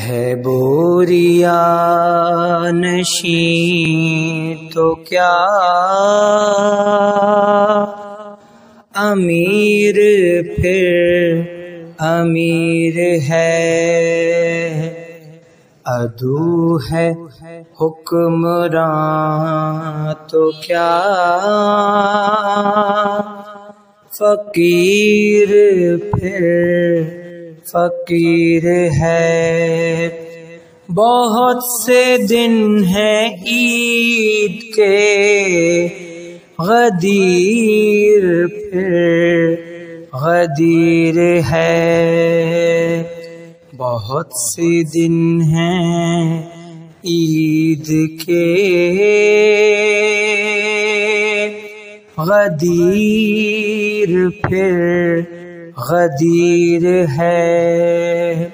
ہے بوریا نشین تو کیا امیر پھر امیر ہے، عدو ہے حکمران تو کیا فقیر پھر فقیر ہے۔ بہت سے دن ہیں عید کے غدیر پھر غدیر ہے، بہت سے دن ہیں عید کے غدیر پھر غدیر ہے۔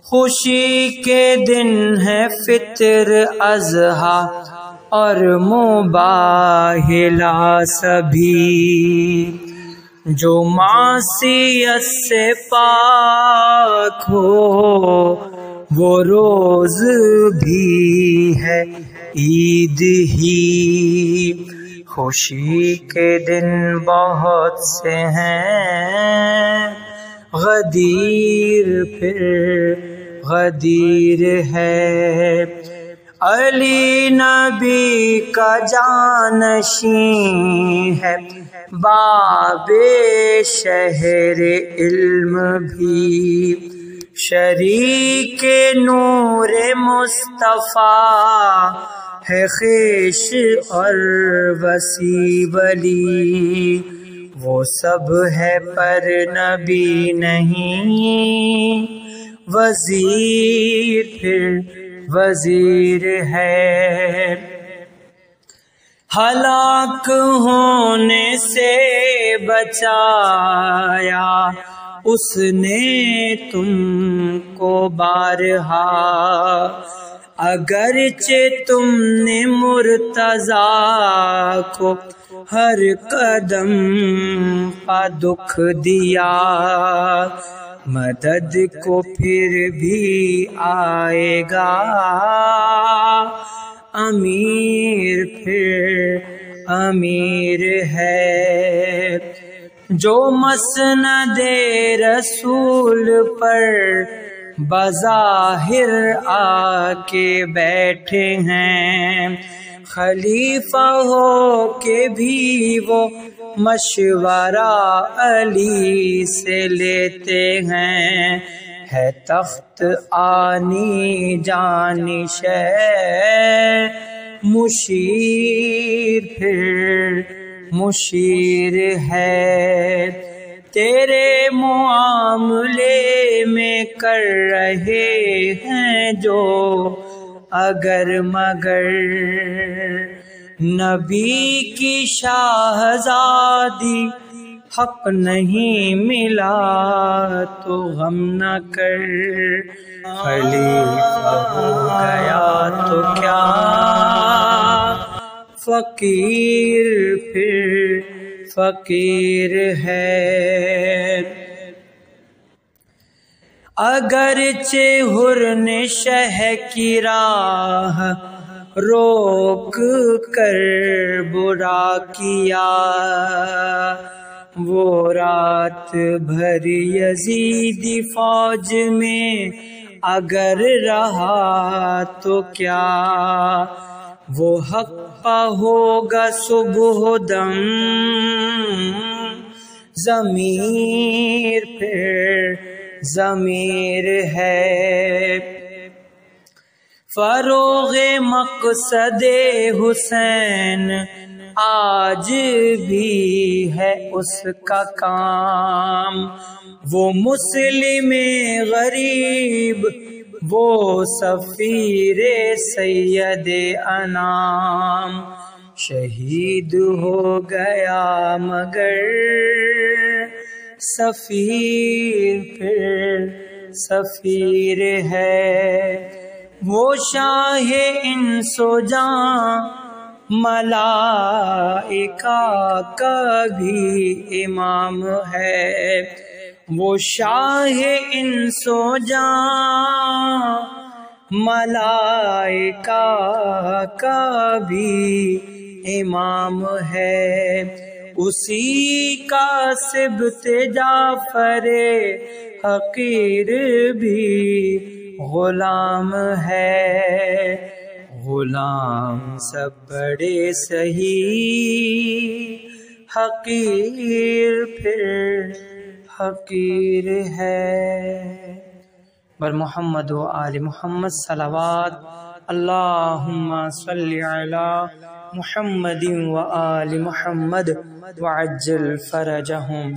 خوشی کے دن ہے فطر اضحیٰ اور مباہلہ سبھی، جو معصیت سے پاک ہو وہ روز بھی ہے عید ہی۔ خوشی کے دن بہت سے ہیں غدیر پھر غدیر ہے۔ علی نبی کا جانشین ہے باب شہر علم بھی، شریک نور مصطفیٰ ہے خیش اور وسیع ولی، وہ سب ہے پر نبی نہیں، وزیر پھر وزیر ہے۔ ہلاک ہونے سے بچایا اس نے تم کو بارہا، اگرچہ تم نے مرتضیٰ کو ہر قدم پا دکھ دیا، مدد کو پھر بھی آئے گا امیر پھر امیر ہے۔ جو مسند رسول پر بظاہر آ کے بیٹھے ہیں، خلیفہ ہو کے بھی وہ مشورہ علی سے لیتے ہیں، ہے تخت آنی جانشین مشیر پھر مشیر ہے۔ تیرے معاملے میں کر رہے ہیں جو اگر مگر، نبی کی شاہزادی حق نہیں ملا تو غم نہ کر، خلیفہ ہو گیا تو کیا فقیر پھر فقیر ہے۔ اگرچہ حر نے شہ کی راہ روک کر برا کیا، وہ رات بھر یزیدی فوج میں اگر رہا تو کیا، وہ حق پا ہوگا صبح دم ضمیر پھر ضمیر ہے۔ فروغ مقصد حسین آج بھی ہے اس کا کام، وہ مسلم غریب وہ سفیر سید انام، شہید ہو گیا مگر سفیر پھر سفیر ہے۔ وہ شاہ انس و جاں ملائکہ کا بھی امام ہے، وہ شاہ انس و جاں ملائکہ کا بھی امام ہے، اسی کا سبط جعفر حقیر بھی غلام ہے، غلام سب بڑے صحیح، حقیر پھر حقیر ہے۔ بر محمد و آل محمد صلوات، اللہم صلی علی محمد و آل محمد وعجل فرجہم۔